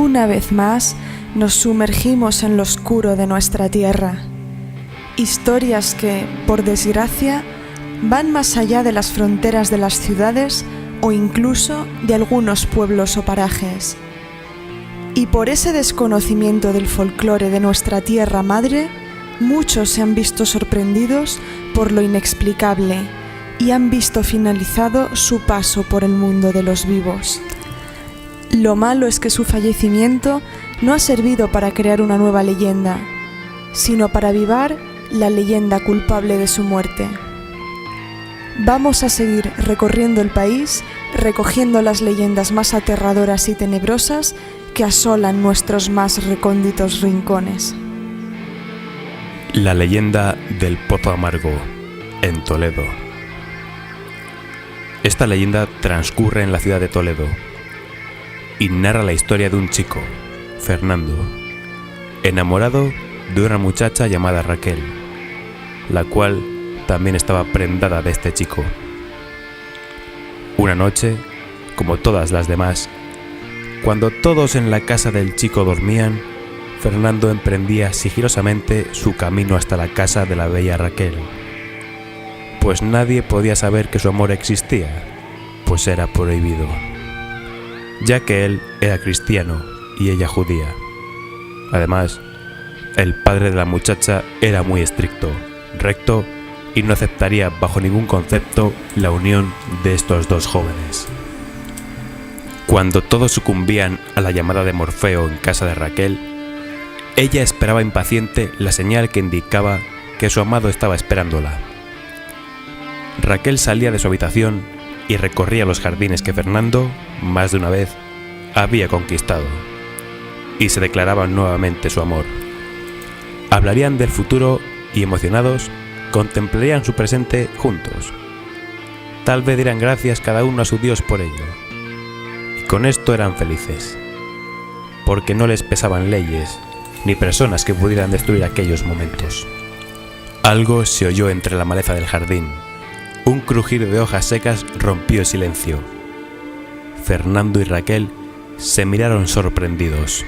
una vez más nos sumergimos en lo oscuro de nuestra tierra. Historias que, por desgracia, van más allá de las fronteras de las ciudades o incluso de algunos pueblos o parajes. Y por ese desconocimiento del folclore de nuestra tierra madre, muchos se han visto sorprendidos por lo inexplicable y han visto finalizado su paso por el mundo de los vivos. Lo malo es que su fallecimiento no ha servido para crear una nueva leyenda, sino para avivar la leyenda culpable de su muerte. Vamos a seguir recorriendo el país, recogiendo las leyendas más aterradoras y tenebrosas que asolan nuestros más recónditos rincones. La leyenda del Pozo Amargo, en Toledo. Esta leyenda transcurre en la ciudad de Toledo y narra la historia de un chico, Fernando, enamorado de una muchacha llamada Raquel, la cual también estaba prendada de este chico. Una noche, como todas las demás, cuando todos en la casa del chico dormían, Fernando emprendía sigilosamente su camino hasta la casa de la bella Raquel, pues nadie podía saber que su amor existía, pues era prohibido, ya que él era cristiano y ella judía. Además, el padre de la muchacha era muy estricto, recto y no aceptaría bajo ningún concepto la unión de estos dos jóvenes. Cuando todos sucumbían a la llamada de Morfeo en casa de Raquel, ella esperaba impaciente la señal que indicaba que su amado estaba esperándola. Raquel salía de su habitación y recorría los jardines que Fernando, más de una vez, había conquistado, y se declaraban nuevamente su amor. Hablarían del futuro y, emocionados, contemplarían su presente juntos. Tal vez dieran gracias cada uno a su Dios por ello. Y con esto eran felices, porque no les pesaban leyes ni personas que pudieran destruir aquellos momentos. Algo se oyó entre la maleza del jardín. Un crujir de hojas secas rompió el silencio. Fernando y Raquel se miraron sorprendidos.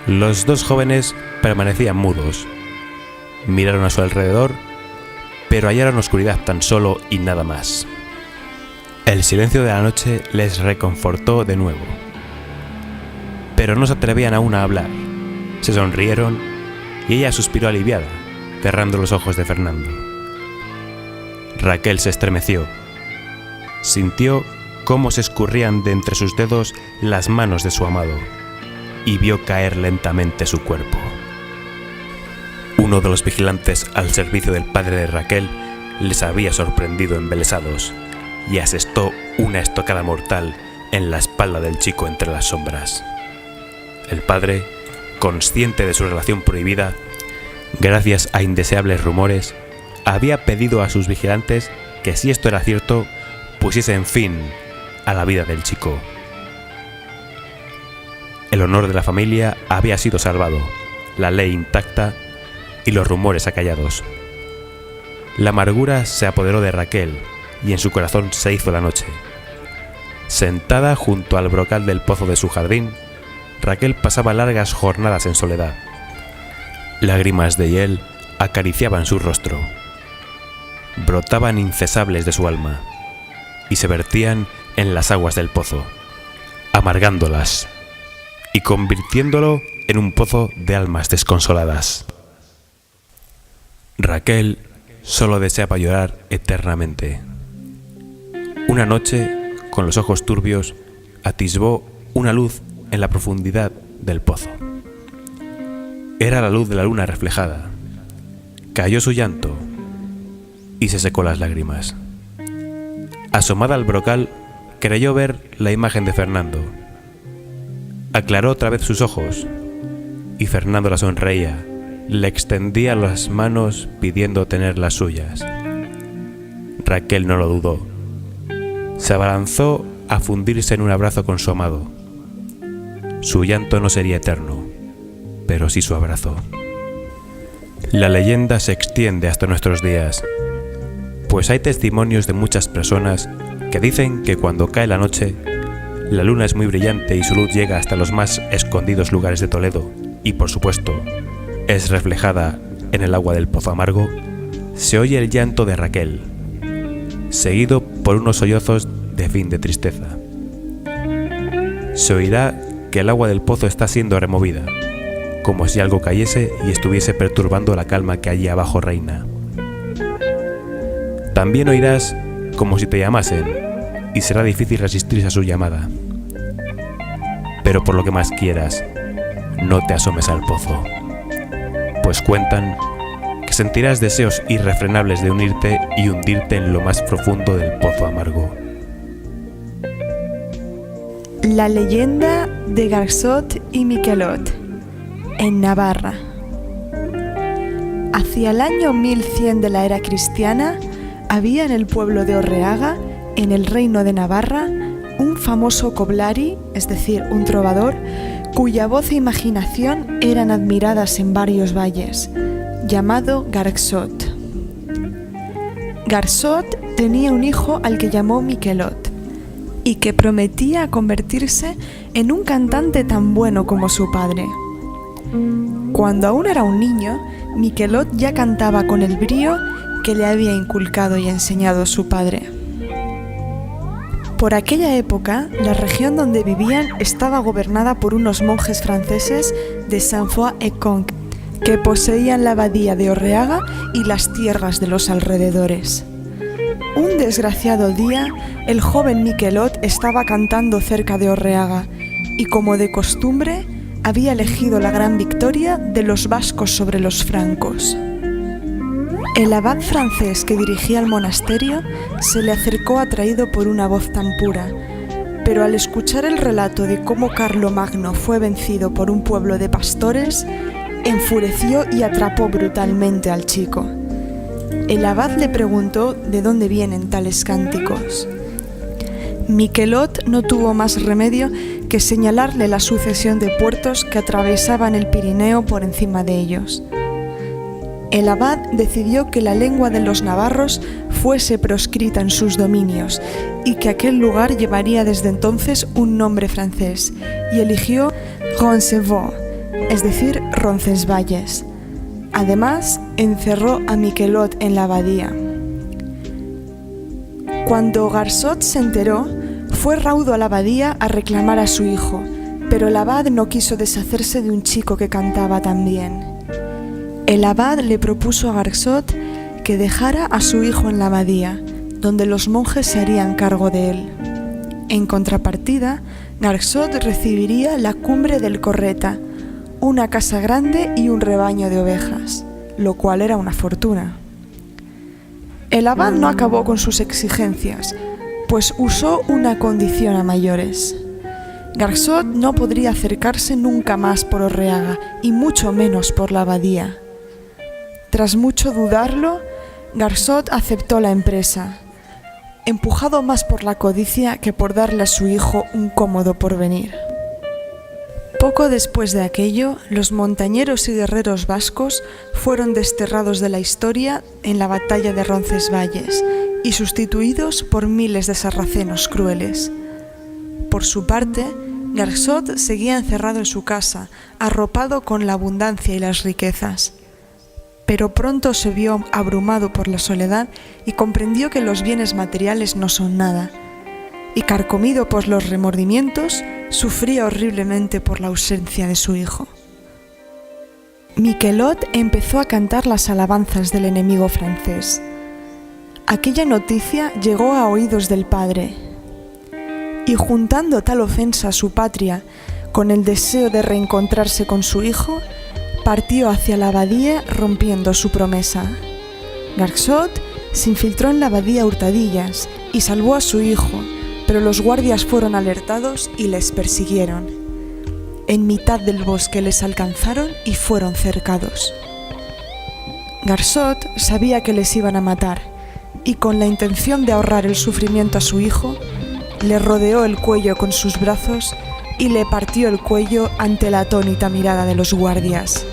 Los dos jóvenes permanecían mudos. Miraron a su alrededor, pero hallaron oscuridad tan solo y nada más. El silencio de la noche les reconfortó de nuevo. Pero no se atrevían aún a hablar. Se sonrieron y ella suspiró aliviada, cerrando los ojos de Fernando. Raquel se estremeció. Sintió cómo se escurrían de entre sus dedos las manos de su amado y vio caer lentamente su cuerpo. Uno de los vigilantes al servicio del padre de Raquel les había sorprendido embelesados y asestó una estocada mortal en la espalda del chico entre las sombras. El padre, consciente de su relación prohibida, gracias a indeseables rumores, había pedido a sus vigilantes que, si esto era cierto, pusiesen fin a la vida del chico. El honor de la familia había sido salvado, la ley intacta y los rumores acallados. La amargura se apoderó de Raquel y en su corazón se hizo la noche. Sentada junto al brocal del pozo de su jardín, Raquel pasaba largas jornadas en soledad. Lágrimas de hiel acariciaban su rostro. Brotaban incesables de su alma y se vertían en las aguas del pozo, amargándolas y convirtiéndolo en un pozo de almas desconsoladas. Raquel solo deseaba llorar eternamente. Una noche, con los ojos turbios, atisbó una luz en la profundidad del pozo. Era la luz de la luna reflejada. Cayó su llanto y se secó las lágrimas. Asomada al brocal, creyó ver la imagen de Fernando. Aclaró otra vez sus ojos y Fernando la sonreía, le extendía las manos pidiendo tener las suyas. Raquel no lo dudó. Se abalanzó a fundirse en un abrazo con su amado. Su llanto no sería eterno, pero sí su abrazo. La leyenda se extiende hasta nuestros días, pues hay testimonios de muchas personas que dicen que cuando cae la noche, La luna es muy brillante y su luz llega hasta los más escondidos lugares de Toledo y, por supuesto, es reflejada en el agua del pozo amargo. Se oye el llanto de Raquel, seguido por unos sollozos de fin de tristeza. Se oirá que el agua del pozo está siendo removida, como si algo cayese y estuviese perturbando la calma que allí abajo reina. También oirás como si te llamasen, y será difícil resistirse a su llamada. Pero por lo que más quieras, no te asomes al pozo, pues cuentan que sentirás deseos irrefrenables de unirte y hundirte en lo más profundo del pozo amargo. La leyenda de Garçot y Miquelot, en Navarra. Hacia el año 1100 de la era cristiana, había en el pueblo de Orreaga, en el reino de Navarra, un famoso coblari, es decir, un trovador, cuya voz e imaginación eran admiradas en varios valles, llamado Garçot. Garçot tenía un hijo al que llamó Miquelot, y que prometía convertirse en un cantante tan bueno como su padre. Cuando aún era un niño, Miquelot ya cantaba con el brío que le había inculcado y enseñado su padre. Por aquella época, la región donde vivían estaba gobernada por unos monjes franceses de Saint-Foy-et-Conques, que poseían la abadía de Orreaga y las tierras de los alrededores. Un desgraciado día, el joven Miquelot estaba cantando cerca de Orreaga y, como de costumbre, había elegido la gran victoria de los vascos sobre los francos. El abad francés que dirigía el monasterio se le acercó atraído por una voz tan pura, pero al escuchar el relato de cómo Carlomagno fue vencido por un pueblo de pastores, enfureció y atrapó brutalmente al chico. El abad le preguntó de dónde vienen tales cánticos. Miquelot no tuvo más remedio que señalarle la sucesión de puertos que atravesaban el Pirineo por encima de ellos. El abad decidió que la lengua de los navarros fuese proscrita en sus dominios y que aquel lugar llevaría desde entonces un nombre francés, y eligió Roncesvalles, es decir, Roncesvalles. Además, encerró a Miquelot en la abadía. Cuando Garçot se enteró, fue raudo a la abadía a reclamar a su hijo, pero el abad no quiso deshacerse de un chico que cantaba tan bien. El abad le propuso a Garçot que dejara a su hijo en la abadía, donde los monjes se harían cargo de él. En contrapartida, Garçot recibiría la cumbre del Correta, una casa grande y un rebaño de ovejas, lo cual era una fortuna. El abad no acabó con sus exigencias, pues usó una condición a mayores. Garçot no podría acercarse nunca más por Orreaga, y mucho menos por la abadía. Tras mucho dudarlo, Garçot aceptó la empresa, empujado más por la codicia que por darle a su hijo un cómodo porvenir. Poco después de aquello, los montañeros y guerreros vascos fueron desterrados de la historia en la batalla de Roncesvalles y sustituidos por miles de sarracenos crueles. Por su parte, Garçot seguía encerrado en su casa, arropado con la abundancia y las riquezas. Pero pronto se vio abrumado por la soledad y comprendió que los bienes materiales no son nada, y carcomido por los remordimientos, sufría horriblemente por la ausencia de su hijo. Miquelot empezó a cantar las alabanzas del enemigo francés. Aquella noticia llegó a oídos del padre, y juntando tal ofensa a su patria con el deseo de reencontrarse con su hijo, partió hacia la abadía rompiendo su promesa. Garçot se infiltró en la abadía a hurtadillas y salvó a su hijo, pero los guardias fueron alertados y les persiguieron. En mitad del bosque les alcanzaron y fueron cercados. Garçot sabía que les iban a matar y, con la intención de ahorrar el sufrimiento a su hijo, le rodeó el cuello con sus brazos y le partió el cuello ante la atónita mirada de los guardias.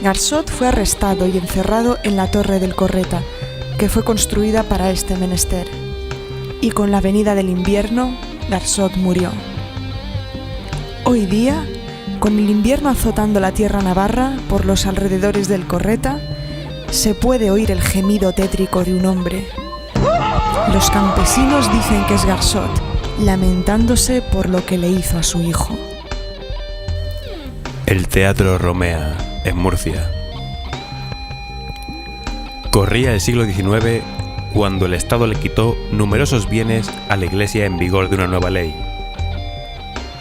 Garçot fue arrestado y encerrado en la torre del Correta, que fue construida para este menester, y con la venida del invierno Garsot murió. Hoy día, con el invierno azotando la tierra navarra por los alrededores del Correta, se puede oír el gemido tétrico de un hombre. Los campesinos dicen que es Garsot, lamentándose por lo que le hizo a su hijo. El Teatro Romea, en Murcia. Corría el siglo XIX cuando el Estado le quitó numerosos bienes a la Iglesia en vigor de una nueva ley.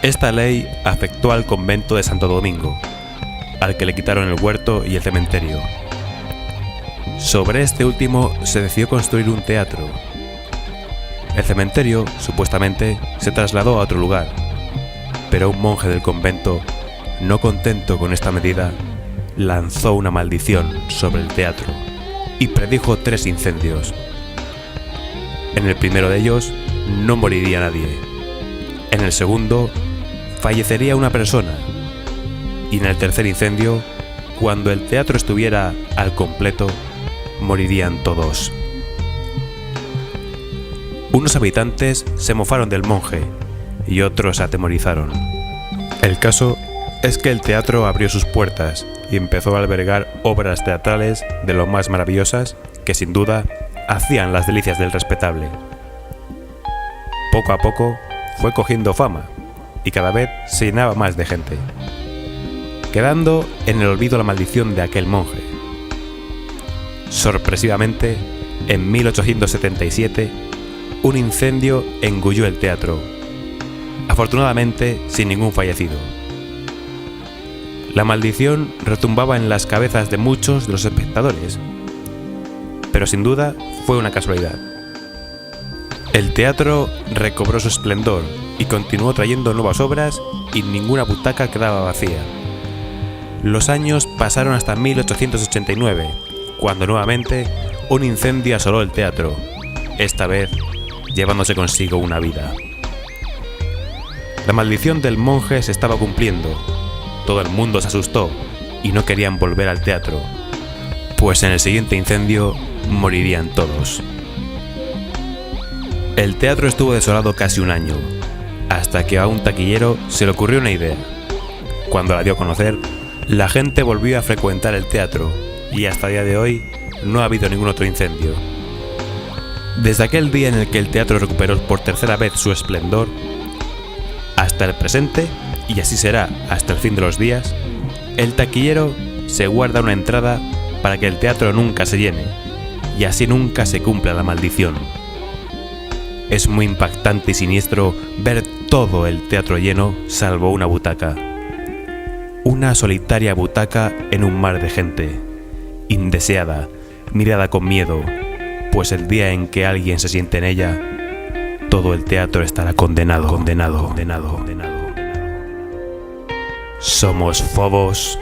Esta ley afectó al convento de Santo Domingo, al que le quitaron el huerto y el cementerio. Sobre este último se decidió construir un teatro. El cementerio, supuestamente, se trasladó a otro lugar, pero un monje del convento, no contento con esta medida, lanzó una maldición sobre el teatro y predijo 3 incendios. En el primero de ellos no moriría nadie. En el segundo fallecería una persona. Y en el tercer incendio, cuando el teatro estuviera al completo, morirían todos. Unos habitantes se mofaron del monje y otros se atemorizaron. El caso es que el teatro abrió sus puertas y empezó a albergar obras teatrales de lo más maravillosas que sin duda hacían las delicias del respetable. Poco a poco fue cogiendo fama y cada vez se llenaba más de gente, quedando en el olvido la maldición de aquel monje. Sorpresivamente, en 1877, un incendio engulló el teatro, afortunadamente sin ningún fallecido. La maldición retumbaba en las cabezas de muchos de los espectadores, pero sin duda fue una casualidad. El teatro recobró su esplendor y continuó trayendo nuevas obras y ninguna butaca quedaba vacía. Los años pasaron hasta 1889, cuando nuevamente un incendio asoló el teatro, esta vez llevándose consigo una vida. La maldición del monje se estaba cumpliendo. Todo el mundo se asustó y no querían volver al teatro, pues en el siguiente incendio morirían todos. El teatro estuvo desolado casi un año, hasta que a un taquillero se le ocurrió una idea. Cuando la dio a conocer, la gente volvió a frecuentar el teatro y hasta el día de hoy no ha habido ningún otro incendio. Desde aquel día en el que el teatro recuperó por tercera vez su esplendor, hasta el presente, y así será hasta el fin de los días, el taquillero se guarda una entrada para que el teatro nunca se llene y así nunca se cumpla la maldición. Es muy impactante y siniestro ver todo el teatro lleno salvo una butaca. Una solitaria butaca en un mar de gente, indeseada, mirada con miedo, pues el día en que alguien se siente en ella, todo el teatro estará condenado. Somos Phobos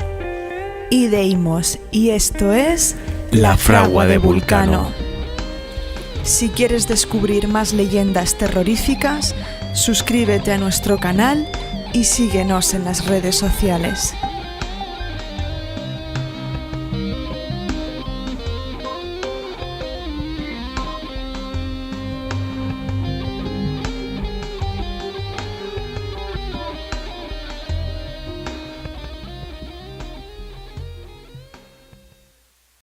y Deimos, y esto es La Fragua de Vulcano. Si quieres descubrir más leyendas terroríficas, suscríbete a nuestro canal y síguenos en las redes sociales.